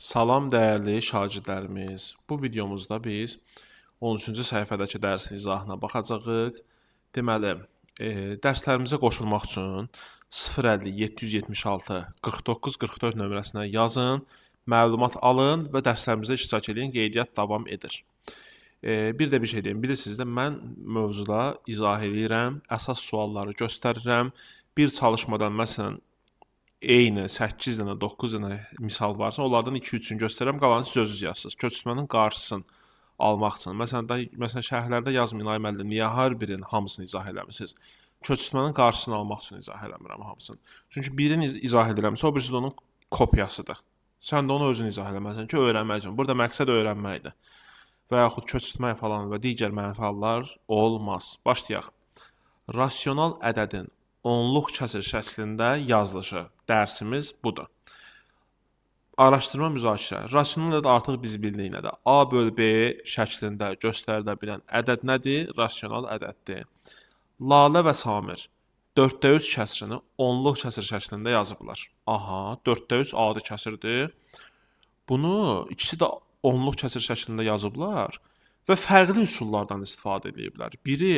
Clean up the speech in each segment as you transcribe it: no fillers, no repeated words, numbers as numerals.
Salam dəyərli şagirdlərimiz. Bu videomuzda biz 13-cü səhifədəki dərsin izahına baxacağıq. Deməli, dərslərimizə qoşulmaq üçün 050 776 49 44 nömrəsinə yazın, məlumat alın və dərslərimizdə iştirak edin, qeydiyyat davam edir. Bir də bir şey deyim, bilirsiniz də mən mövzuda izah edirəm, əsas sualları göstərirəm. Bir çalışmadan məsələn eyni 8 dənə, 9 dənə misal varsa, onlardan 2-3-ünü göstərirəm, qalanı siz özünüz yazırsınız. Köçürtmənin qarşısını almaq üçün. Məsələn şərhlərdə yazmayın, ay müəllim, niyə hər birinin hamısını izah eləmisiniz? Köçürtmənin qarşısını almaq üçün izah eləmirəm hamısını. Çünki birini izah edirəmsə, o birisi də onun kopyasıdır. Sən də onu özün izah eləməlisən ki, öyrənmək üçün. Burada məqsəd öyrənməkdir. Və yaxud köçürtmək falan və digər mənfi hallar olmaz. Başlayaq. Rasional ədədin onluq kəsr şəklində yazılışı dərsimiz budur. Araşdırma müzakirə. Rasional ədəd artıq biz bildik nədir? A bölü B şəklində göstərilə bilən ədəd nədir? Rasional ədəddir. Lalə və Samir 4də 3 kəsrini onluq kəsr şəklində yazıblar. Aha, 4də 3 adi kəsrdir. Bunu ikisi də onluq kəsr şəklində yazıblar və fərqli üsullardan istifadə ediblər. Biri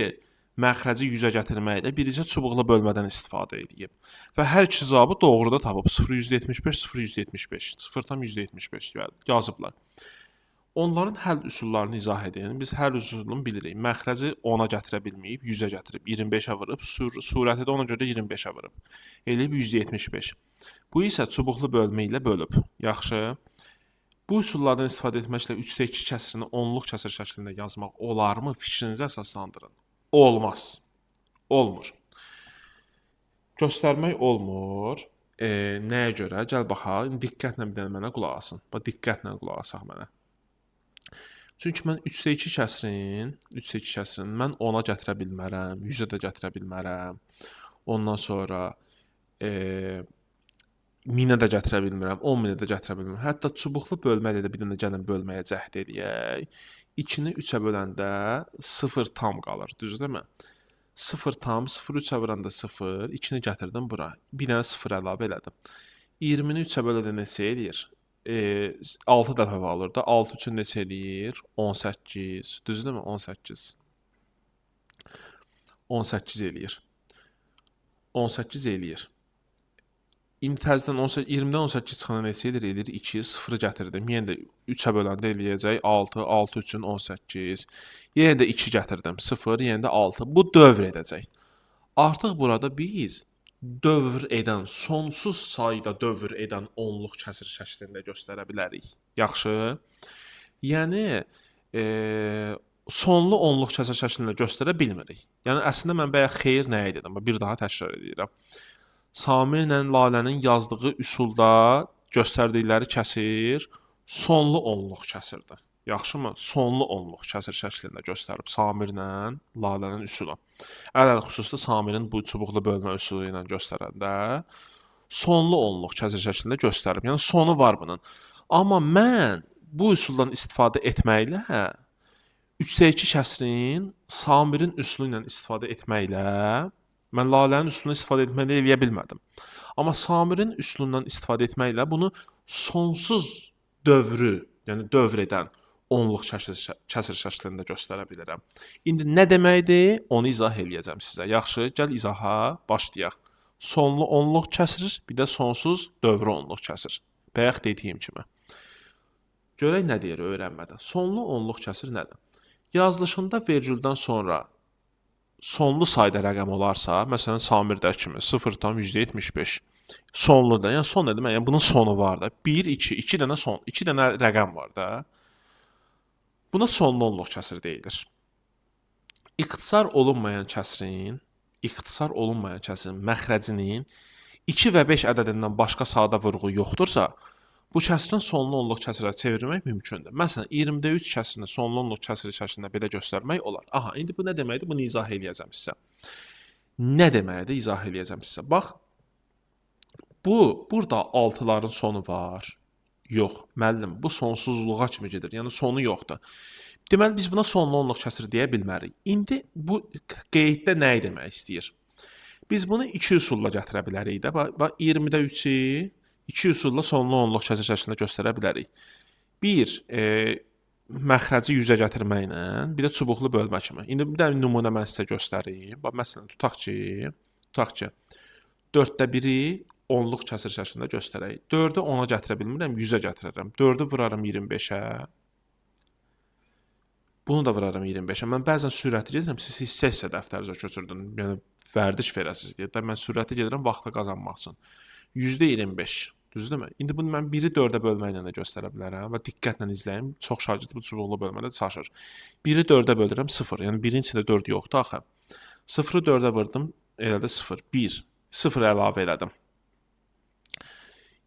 məxrəci 100-ə gətirməklə, biricə çubuqlu bölmədən istifadə edib. Və hər iki cavabı doğru da tapıb. 0,175, 0,175, 0,175 yazıblar. Onların həll üsullarını izah edin. Biz həll üsulunu bilirik. Məxrəci 10-a gətirə bilməyib, 100-ə gətirib, 25-ə vurub, surəti də ona görə 25-ə vurub. Eləyib 175. Bu isə çubuqlu bölmə ilə bölüb. Yaxşı. Bu üsullardan istifadə etməklə 3də 2 kəsrini onluq kəsr şəklində yazmaq olarmı? Fikrinizi əsaslandırın. Olmaz. Olmur. Göstərmək olmur. Nəyə görə? Gəl baxaq. Diqqətlə bir dənə mənə qulaq asın. Bax, diqqətlə qulaq asaq mənə. Çünki mən 3də 2 kəsrini mən 10-a gətirə bilmərəm, 100-ə də gətirə bilmərəm. Ondan sonra 1000-ə də gətirə bilmirəm, 10.000-ə də gətirə bilmirəm. Hətta çubuqlu bölməyə də bir dənə gəlin bölməyə cəhd eləyək. 2-ni 3-ə böləndə 0 tam qalır, düzdürmü? 0 tam, 0 3-ə vuranda 0, 2-ni gətirdim bura. Bir dənə 0 əlavə elədim. 20-ni 3-ə böləndə neçə eləyir? 6 dəfə alır da. 6 üçün neçə eləyir? 18, düzdürmü? 18. 18 eləyir. 18 eləyir. İndi təzədən 20-dən 18 çıxana neçə edir? Edir 2, 0-ı gətirdim. Yenə də 3-ə böləndə eləyəcək 6, 6 üçün 18. Yenə də 2 gətirdim, 0, yenə də 6. Bu dövr edəcək. Artıq burada biz dövr edən, sonsuz sayda dövr edən onluq kəsr şəklində göstərə bilərik. Yaxşı. Yəni, sonlu onluq kəsr şəklində göstərə bilmirik. Yəni, əslində mən bayaq xeyir nəyə dedim? Bir daha təkrar edirəm. Samirlə Lalənin yazdığı üsulda göstərdikləri kəsir sonlu onluq kəsirdir. Yaxşımı? Sonlu onluq kəsir şəklində göstərib Samirlə Lalənin üsulu. Ələlxüsusda Samirin bu çubuqlu bölmə üsulu ilə göstərəndə sonlu onluq kəsir şəklində göstərib. Yəni sonu var bunun. Amma mən bu üsuldan istifadə etməklə 3də 2 kəsrin Samirin üsulu ilə istifadə etməklə mən Lalənin üsulundan istifadə etməklə eləyə bilmədim. Amma Samirin üsulundan istifadə etməklə bunu sonsuz dövrü, yəni dövr edən onluq kəsr şəklində göstərə bilirəm. İndi nə deməkdir? Onu izah eləyəcəm sizə. Yaxşı, gəl izaha başlayaq. Sonlu onluq kəsr, bir də sonsuz dövrü onluq kəsr. Bayaq dediyim kimi. Görək nə deyir öyrənmədən. Sonlu onluq kəsr nədir? Yazılışında vergüldən sonra sonlu sayda rəqəm olarsa, məsələn, Samirdəki kimi 0,75 sonludur. Yəni son nə demək? Yəni bunun sonu var da. 1, 2, 2 dənə son, 2 dənə rəqəm var da. Buna sonlu onluq kəsr deyilir. İxtisar olunmayan kəsrin məxrəcinin 2 və 5 ədədindən başqa sadə vurğu yoxdursa, bu kəsrin sonlu onluq kəsrə çevirmək mümkündür. Məsələn, 20də 3 kəsrini sonlu onluq kəsri şəklində belə göstərmək olar. Aha, indi bu nə deməkdir? Bunu izah eləyəcəm sizə. Nə deməkdir? İzah eləyəcəm sizə. Bax, burada 6-ların sonu var. Yox, müəllim, bu sonsuzluğa kimi gedir. Yəni sonu yoxdur. Deməli, biz buna sonlu onluq kəsr deyə bilmərik. İndi bu qeyddə nə demək istəyir? Biz bunu 2 üsulla gətirə bilərik də. Bax, 20də 3-ü İki üsulla sonlu onluq kəsir şəklində göstərə bilərik. Bir, məxrəci 100-ə gətirməklə, bir də çubuqlu bölmə kimi. İndi bir də nümunə mən sizə göstərim. Bax, məsələn, tutaq ki, 4də 1-i onluq kəsir şəklində göstərək. 4-ü 10-a gətirə bilmirəm, 100-ə gətirərəm. 4-ü vuraram 25-ə. Bunu da vuraram 25-ə. Mən bəzən sürətli gedirəm, siz hissə dəftərinizə köçürdün. Yəni vərdiş verəsiniz deyə də mən sürətli gedirəm vaxta qazanmaq üçün. %25, düzdürmü? İndi bunu mən 1-i 4-ə bölməklə də göstərə bilərəm və diqqətlə izləyin. Çox şagird bu çubuqlu bölmədə çaşır. 1-i 4-ə bölürəm 0. Yəni 1-in içində 4 yoxdur axı. 0-ı 4-ə vurdum, elə də 0. 1. 0 əlavə elədim.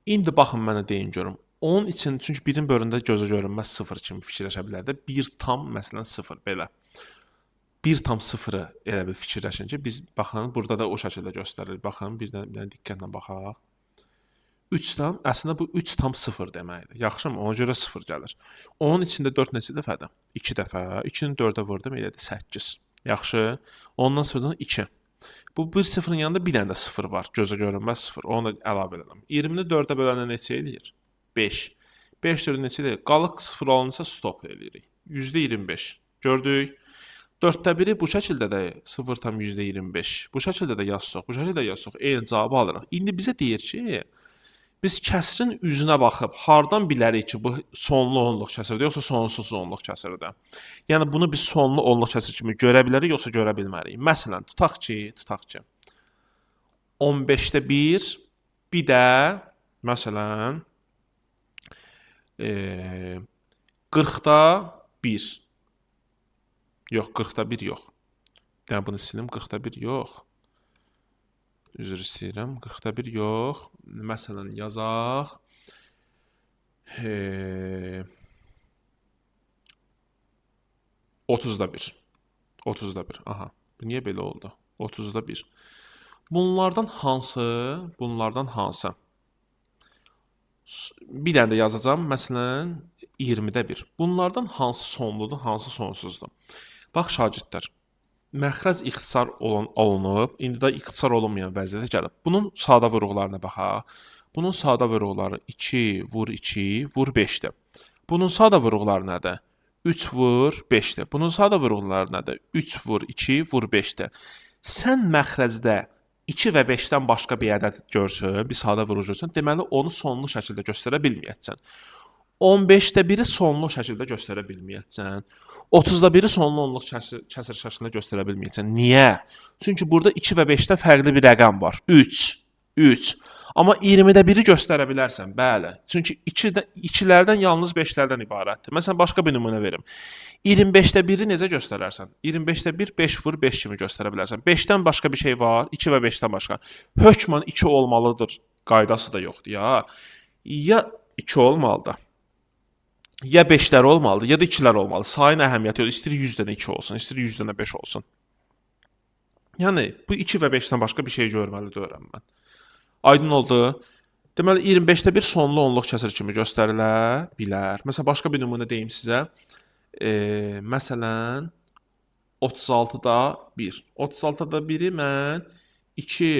İndi baxın mənə deyin görüm. Onun için, çünki 1-in bölündə gözə görünməz 0 kimi fikirləşə bilər də. 1 tam, məsələn, 0 belə. 1 tam 0-ı elə bir fikirləşin ki, biz baxın, burada da o şəkildə göstərilir. Baxın, bir dənə diqqətlə baxaq. 3 tam, əslində bu 3 tam 0 deməkdir. Yaxşımı? Ona görə 0 gəlir. Onun içində 4 neçə dəfədir? 2 dəfə. 2-ni 4-ə vurdum, elədir 8. Yaxşı. Ondan sonra 2. Bu 1-0-ın yanında bir dənə də 0 var. Gözə görünməz 0. Onu da əlavə edirəm. 20-ni 4-ə böləndə neçə eləyir? 5. 5 4 neçə eləyir? Qalıq 0 alınsa stop eləyirik. %25. Gördük. 4də 1-i bu şəkildə də 0,25. Bu şəkildə də yazsaq, bu şəkildə də yazsaq, eyni cavabı alırıq. İndi bizə deyir ki, biz kəsirin üzünə baxıb hardan bilərik ki, bu sonlu onluq kəsirdir, yoxsa sonsuz onluq kəsirdir? Yəni bunu biz sonlu onluq kəsir kimi görə bilərik, yoxsa görə bilmərik? Məsələn, tutaq ki, 15də 1, bir də məsələn 40da 1. Yox, 40da 1 yox. Yəni bunu silim, 40da 1 yox. Üzr istəyirəm. 40da 1 yox. Məsələn, yazaq. 30da 1. 30da 1. Aha. Bu niyə belə oldu? 30da 1. Bunlardan hansı? Bir dənə də yazacağım. Məsələn, 20də 1. Bunlardan hansı sonludur, hansı sonsuzdur? Bax, şagirdlər. Məxrəc ixtisar olunub, indi də ixtisar olunmayan vəziyyətə gəlib. Bunun sadə vurğularına baxaq. Bunun sadə vurğuları 2 vur 2 vur 5-dir. Bunun sadə vurğuları nədir? 3 vur 5-dir. Bunun sadə vurğuları nədir? 3 vur 2 vur 5-dir. Sən məxrəcdə 2 və 5-dən başqa bir ədəd görsün, bir sadə vurğu görsün, deməli onu sonlu şəkildə göstərə bilməyəcəksən. 15də 1-i sonlu şəkildə göstərə bilməyəcəksən. 30da 1-i sonlu onluq kəsir şəklində göstərə bilməyəcəksən. Niyə? Çünki burada 2 və 5-də fərqli bir rəqəm var. 3. Amma 20də 1-i göstərə bilərsən. Bəli. Çünki 2-lərdən yalnız 5-lərdən ibarətdir. Məsələn, başqa bir nümunə verim. 25də 1-i necə göstərərsən? 25də 1, 5 vur 5 kimi göstərə bilərsən. 5-dən başqa bir şey var, 2 və 5-dən başqa. Hökmən 2 olmalıdır. Qaydası da yoxdur ya. Ya 2 olmalıdır. Ya 5'lər olmalıdır, ya da 2'lər olmalı. Sayın əhəmiyyəti yox. İstir 100 dənə 2 olsun, istir 100 dənə 5 olsun. Yəni, bu 2 və 5-dən başqa bir şey görməlidir öyrənmən. Aydın oldu. Deməli, 25də 1 sonlu onluq kəsir kimi göstərilə bilər. Məsələn, başqa bir nümunə deyim sizə. Məsələn, 36da 1. 36da 1-i mən 2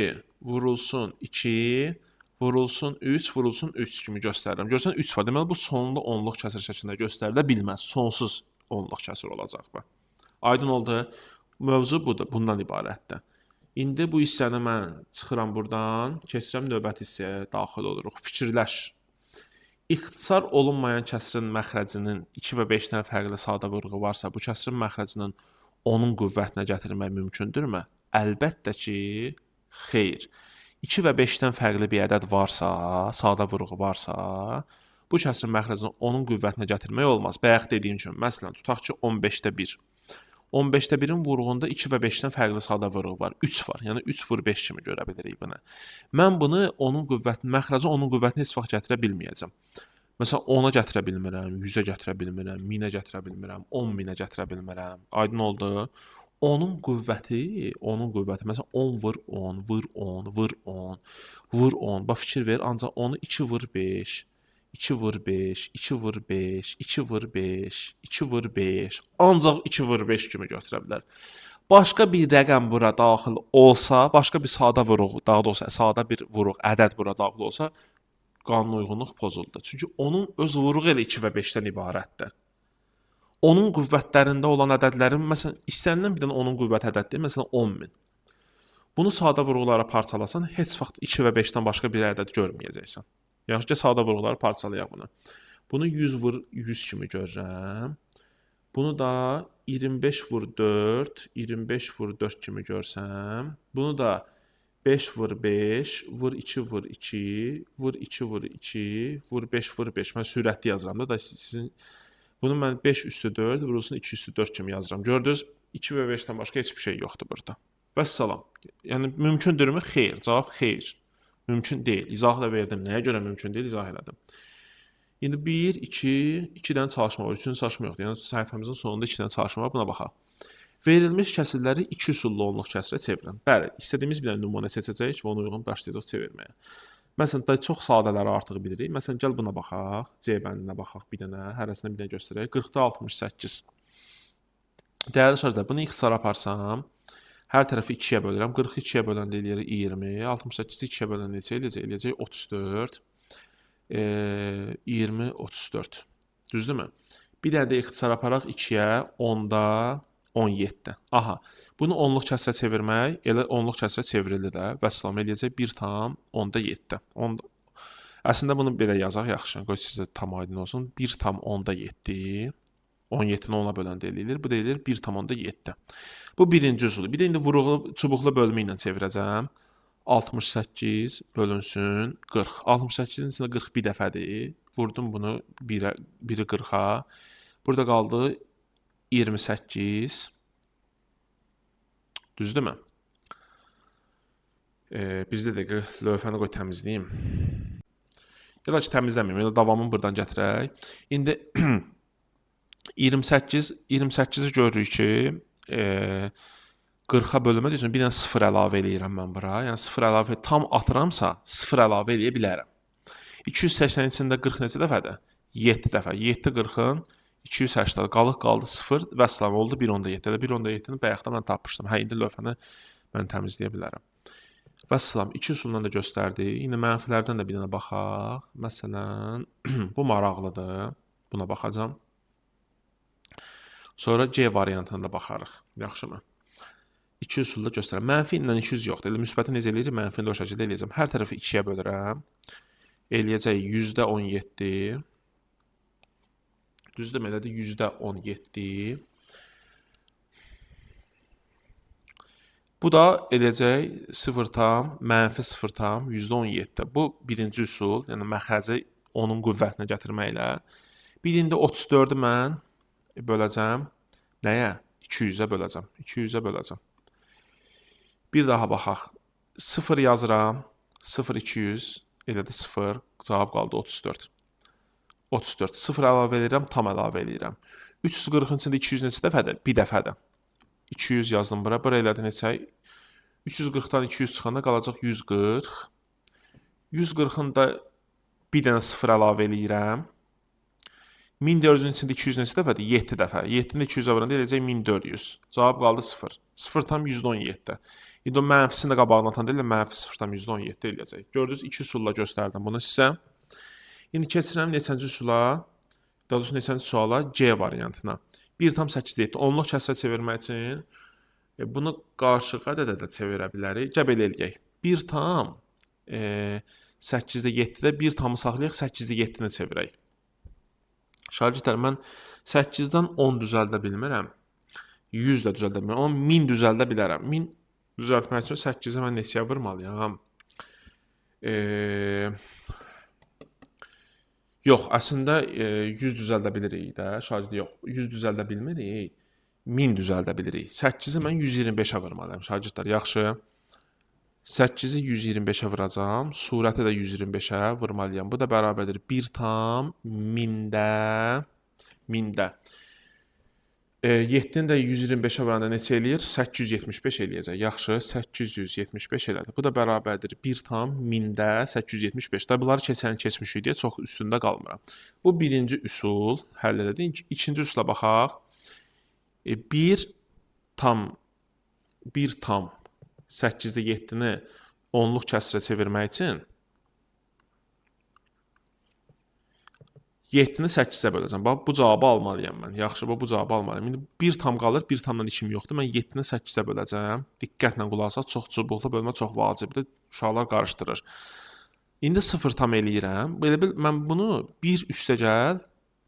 vurulsun 2, vurulsun 3, vurulsun 3 kimi göstərirəm. Görsən 3 var. Deməli, bu sonlu onluq kəsir şəklində göstərilə bilməz. Sonsuz onluq kəsir olacaq bu. Aydın oldu. Mövzu budur. Bundan ibarətdir. İndi bu hissəni mən çıxıram buradan. Keçirəm növbəti hissəyə daxil oluruq. Fikirləş. İxtisar olunmayan kəsirin məxrəcinin 2 və 5-dən fərqli sadə vurğu varsa, bu kəsirin məxrəcinin onun qüvvətinə gətirmək mümkündürmü? Əlbəttə ki, xeyr. 2 və 5-dən fərqli bir ədəd varsa, sadə vurğu varsa, bu kəsirin məxrəcini onun qüvvətinə gətirmək olmaz. Bayaq dediyim kimi, məsələn, tutaq ki, 15də 1. 15də 1-in vurğunda 2 və 5-dən fərqli sadə vurğu var. 3 var. Yəni 3 vur 5 kimi görə bilirik bunu. Mən bunu məxrəci onun qüvvətinə heç vaxt gətirə bilməyəcəm. Məsələn, 10-a gətirə bilmirəm, 100-ə gətirə bilmirəm, 1000-ə gətirə bilmirəm, 10.000-ə gətirə bilmirəm. Aydın oldu? Onun qüvvəti, məsələn, 10 vur 10, vur 10, vur 10, vur 10. Bax, fikir ver, ancaq onu 2 vur 5, 2 vur 5, 2 vur 5, 2 vur 5, 2 vur 5, ancaq 2 vur 5 kimi götürə bilər. Başqa bir rəqəm bura daxil olsa, başqa bir sadə vuruq, daha doğrusu sadə bir vuruq, ədəd bura daxil olsa, qanuna uyğunluq pozuldu. Çünki onun öz vuruğu elə 2 və 5-dən ibarətdir. Onun qüvvətlərində olan ədədlərin, məsələn, istənilən bir dənə onun qüvvət ədədidir, məsələn 10.000. Bunu sadə vurğulara parçalasan, heç vaxt 2 və 5-dən başqa bir ədəd görməyəcəksən. Yaxşı ki, sadə vurğuları parçalayaq bunu. Bunu 100 vur 100 kimi görürəm. Bunu da 25 vur 4, 25 vur 4 kimi görsəm. Bunu da 5 vur 5, vur 2 vur 2, vur 2 vur 2, vur 5 vur 5. Mən sürətli yazıram da sizin bunu mən 5 üstü 4, vurulsun 2 üstü 4 kimi yazıram. Gördünüz, 2 və 5-dən başqa heç bir şey yoxdur burada. Vəssalam. Yəni mümkündürmü? Xeyr. Cavab xeyr. Mümkün deyil. İzah da verdim. Nəyə görə mümkün deyil? İzah elədim. İndi 1, 2, 2 dənə çalışma var. 3-cü çalışma yoxdur. Yəni səhifəmizin sonunda 2 dənə çalışma var. Buna baxaq. Verilmiş kəsirləri 2 üsullu onluq kəsirə çevirin. Bəli, istədiyimiz bir dənə nümunə seçəcəyik və ona uyğun başlayacaq çevirməyə. Məsələn, da çox sadələri artıq bilirik. Məsələn, gəl buna baxaq. C bəndinə baxaq bir dənə. Hərəsində bir dənə göstərək. 40-da 68. Dəyərli şagirdlər, bunu ixtisara aparsam, hər tərəfi 2-yə bölürəm. 40-ı 2-yə böləndə eləyir 20. 68-i 2-yə böləndə neçə eləyəcək? Eləyəcək 34. 20, 34. Düzdürmü? Bir dənə də ixtisar aparaq 2-yə 10-da 17. Aha, bunu onluq kəsirə çevirmək, elə onluq kəsirə çevrildi də. Vəssalam, eləyəcək 1,7. Əslində bunu belə yazaq, yaxşı. Qoy sizə tam aydın olsun. 1,7. 17-ni 10-la böləndə eləyilir. Bu da eləyilir 1,7. Bu birinci üsulu. Bir də indi vuruqlu, çubuqlu bölmə ilə çevirəcəm. 68 bölünsün 40. 68-in içində 40 bir dəfədir. Vurdum bunu 1-i 40-a. Burada qaldı 28. Düzdürmü? Bizdə də lövhəni qoy təmizləyim. Ya da ki, təmizləməyim. Elə davamını buradan gətirək. İndi 28-i görürük ki, 40-a bölünmə üçün bir dənə 0 əlavə eləyirəm mən bura. Yəni 0 əlavə tam atıramsa 0 əlavə eləyə bilərəm. 280-in içində 40 neçə dəfədir? 7 dəfə. 7 40-ın 280 qaldı 0 və salam oldu 1,7. Elə 1,7-ni bayaqda mən tapmışdım. Hə, indi lövhəni mən təmizləyə bilərəm. Və salam 2 üsulundan da göstərdi. İndi mənfilərdən də bir dənə baxaq. Məsələn, bu maraqlıdır. Buna baxacağam. Sonra C variantına da baxarıq. Yaxşımı? 2 üsulda göstərəm. Mənfi ilə 200 yoxdur. Elə müsbəti necə eləyir? Mənfini də o şəkildə eləyəcəm. Hər tərəfi 2-yə bölürəm. Eləyəcək %17. Düzdür, elədir %17. Bu da eləyəcək 0,-0,17. Bu birinci üsul, yəni məxrəci onun qüvvətinə gətirməklə. Bir indi 34-ü mən böləcəm. Nəyə? 200-ə böləcəm. 200-ə böləcəm. Bir daha baxaq. 0 yazıram. 0, 200. Elədir 0. Cavab qaldı 34. 34. 0 əlavə edirəm, tam əlavə edirəm. 340-ın içində 200 neçə dəfədir? Bir dəfədir. 200 yazdım bura. Bura elədi neçə? 340-dan 200 çıxanda qalacaq 140. 140-ın da bir dənə 0 əlavə eləyirəm. 1400-ün içində 200 neçə dəfədir? 7 dəfə. 7-ni 200-ə vuranda eləyəcək 1400. Cavab qaldı 0. 0,17. İndi o mənfisini də qabağına atanda elə mənfi 0,17 eləyəcək. Gördünüz, 2 üsulla göstərdim bunu sizə. İndi keçirəm neçənci üsula? Daha doğrusu neçənci suala? C variantına. 1,8 onluq kəsrə çevirmək üçün bunu qarşı ədədə də çevirə bilərik. Gəl belə eləyək. 1,8-də 7-də 1 tamı saxlayaq, 8-də 7-ni çevirək. Şagirdlər, mən 8-dən 10 düzəldə bilmirəm. 100 də düzəldə bilmirəm. Amma 1000 düzəldə bilərəm. 1000 düzəltmək üçün 8-i mən neçəyə vurmalıyam? Yox, əslində 100 düzəldə bilirik də. Şagird, yox, 100 düzəldə bilmirik. 1000 düzəldə bilirik. 8-i mən 125-ə vurmalıyam. Şagirdlər, yaxşı. 8-i 125-ə vuracam. Surəti də 125-ə vurmalıyam. Bu da bərabərdir 1,1000-də 7-ni də 125-ə vuranda neçə eləyir? 875 eləyəcək. Yaxşı, 875 elədi. Bu da bərabərdir 1,1000-də 875. Da bunları keçmişik deyə çox üstündə qalmıram. Bu birinci üsul həll elədik. İkinci üsula baxaq. 1 tam 8-də 7-ni onluq kəsrə çevirmək üçün 7-ni 8-ə böləcəm. Bax, bu cavabı almalıyam mən. Yaxşı, bu cavabı almalıyam. İndi 1 tam qalır, 1 tamdan işim yoxdur. Mən 7-ni 8-ə böləcəm. Diqqətlə qulaq asaq, çox çubuqlu bölmə çox vacibdir. Uşaqlar qarışdırır. İndi 0 tam eləyirəm. Belə bil, mən bunu 1 üstəgəl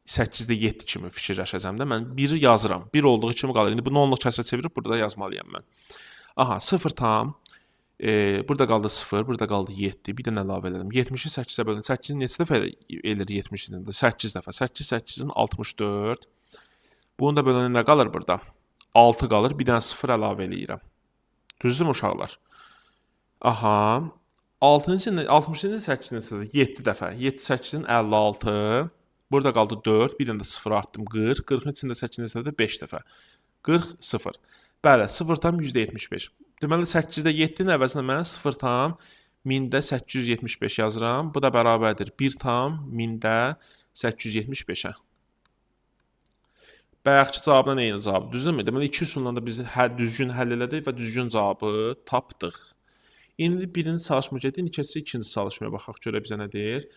8-də 7 kimi fikirləşəcəm də. Mən 1-i yazıram. 1 olduğu kimi qalır. İndi bunu onluq kəsrə çevirib burada yazmalıyam mən. Aha, 0 tam. Burada qaldı 0, burada qaldı 7. Bir dənə əlavə edelim. 70-i 8-ə bölün. 8-i neçə dəfə eləyir 70-in? 8 dəfə. 8, 8-in 64. Bunu da bölənə nə qalır burada? 6 qalır. Bir dənə 0 əlavə eləyirəm. Düzdürmü uşaqlar? Aha. 60-ın 8-in neçədir? 7 dəfə. 7, 8-in 56. Burada qaldı 4. Bir dənə də 0 artdım. 40. 40-ın içində 8 neçədir? 5 dəfə. 40, 0. Bəli, 0 tam %75. Deməli, 8-də 7-nin əvəzinə mən 0 tam 1000-də 875 yazıram. Bu da bərabərdir 1 tam 1000-də 875-ə. Bayaqki cavabla eyni cavab. Düzdürmü? Deməli, 2 üsulla da biz düzgün həll elədik və düzgün cavabı tapdıq. İndi birinci çalışma gedin, keçsə ikinci çalışmaya baxaq, görə bizə nə deyir?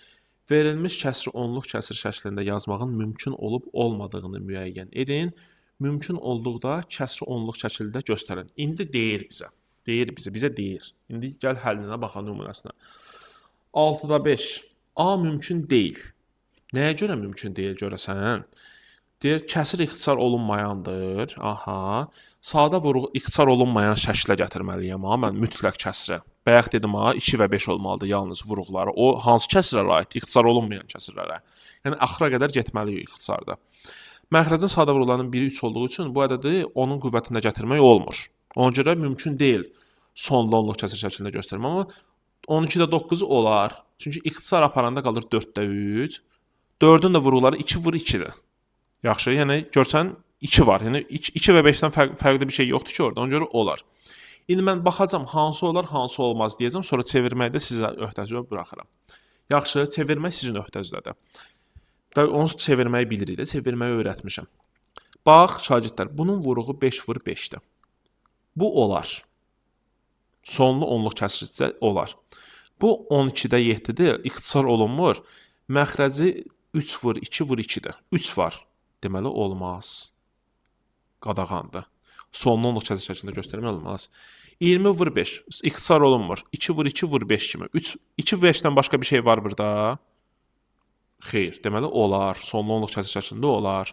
Verilmiş kəsri onluq kəsr şəklində yazmağın mümkün olub olmadığını müəyyən edin. Mümkün olduqda kəsri onluq şəkildə göstərin. İndi deyir bizə. Bizə deyir. İndi gəl həllinə baxaq nümunəsinə. 6-da 5. A mümkün deyil. Nəyə görə mümkün deyil görəsən? Deyir, kəsir ixtisar olunmayandır. Aha. Sadə vuruq ixtisar olunmayan şəklə gətirməliyəm. Mən mütləq kəsrə. Bayaq dedim, 2 və 5 olmalıdır yalnız vuruqları. O hansı kəsrlərə aiddir? İxtisar olunmayan kəsrlərə. Yəni, axıra qədər getməliyik ixtisarda. Məxrəcin sadə vuruqlarının biri 3 olduğu üçün bu ədədi onun qüvvətində gətirmək olmur. Ona görə mümkün deyil sonlu onluq kəsr şəklində göstərmə. Amma 12-də 9 olar. Çünki ixtisar aparanda qalır 4-də 3. 4-ün də vuruqları 2 vur 2-dir. Yaxşı, yəni görsən 2 var. Yəni 2 və 5-dən fərqli bir şey yoxdur ki orada. Ona görə olar. İndi mən baxacam hansı olar, hansı olmaz deyəcəm. Sonra çevirməyi də sizə öhdəzə buraxıram. Yaxşı, çevirmək sizin öhdəzdədir. Onu çevirməyi bilirik də, çevirməyi öyrətmişəm. Bax, şagirdlər, bunun vuruğu 5 vur 5-dir. Bu olar. Sonlu onluq kəsricə olar. Bu 12-də 7-dir, ixtisar olunmur. Məxrəci 3 vur 2 vur 2-dir. 3 var. Deməli, olmaz. Qadağandır. Sonlu onluq kəsr şəklində göstərmək olmaz. 20 vur 5, ixtisar olunmur. 2 vur 2 vur 5 kimi. 2 və 5-dən başqa bir şey var burada. Xeyr, deməli olar. Sonlu onluq kəsr şəklində olar.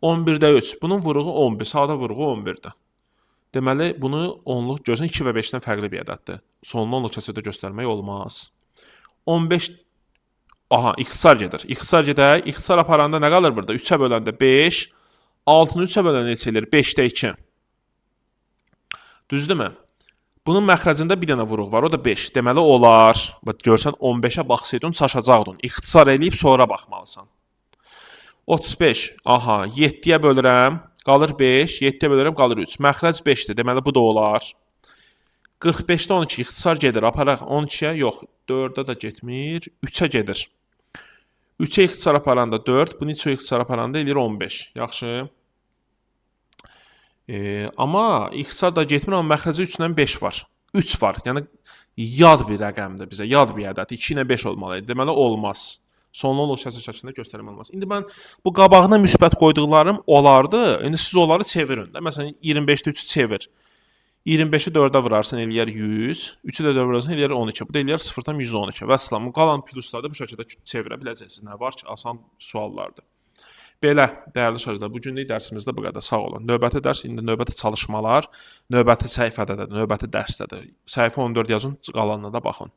11-də 3. Bunun vuruğu 11, sadə vuruğu 11-dir. Deməli, bunu onluq gözün 2 və 5-dən fərqli bir ədəddir. Sonlu onluq kəsrdə göstərmək olmaz. 15, aha, ixtisar gedir. İxtisar gedək. İxtisar aparanda nə qalır burada? 3-ə böləndə 5, 6-nı 3-ə böləndə neçə eləyir? 5-də 2. Düzdürmü? Bunun məxrəcində bir dənə vuruq var, o da 5. Deməli, olar. Görsən, 15-ə baxsaydın, çaşacaqdın. İxtisar eləyib, sonra baxmalısan. 35, aha, 7-yə bölürəm, qalır 5, 7-yə bölürəm, qalır 3. Məxrəc 5-dir, deməli, bu da olar. 45-də 12, ixtisar gedir, aparaq 12-yə, yox, 4-də də getmir, 3-ə gedir. 3-ə ixtisar aparanda 4, bunu 3-ə ixtisar aparanda eləyir 15. Yaxşı. Amma ixtisar da getmir, amma məxrəci 3-dən 5 var. 3 var, yəni yad bir rəqəmdir bizə, yad bir ədəd. 2 ilə 5 olmalıydı, deməli olmaz. Sonlu onluq kəsr şəklində göstərmək olmaz. İndi mən bu qabağına müsbət qoyduqlarım olardı. İndi siz onları çevirin də. Məsələn, 25-də 3-ü çevir. 25-i 4-ə vurarsan eləyər 100. 3-ü də 4-ə vurarsan eləyər 12. Bu da eləyər 0-dan 112. Və salam, qalan plusları da bu şəkildə çevirə biləcəksiniz. Nə var ki, asan suallardır. Belə, dəyərli şagirdlər, bugünlük dərsimizdə bu qədər. Sağ olun. Növbəti dərs, indi növbəti çalışmalar, növbəti səhifədədir, növbəti dərsdədir. Səhifə 14 yazın, qalanına da baxın.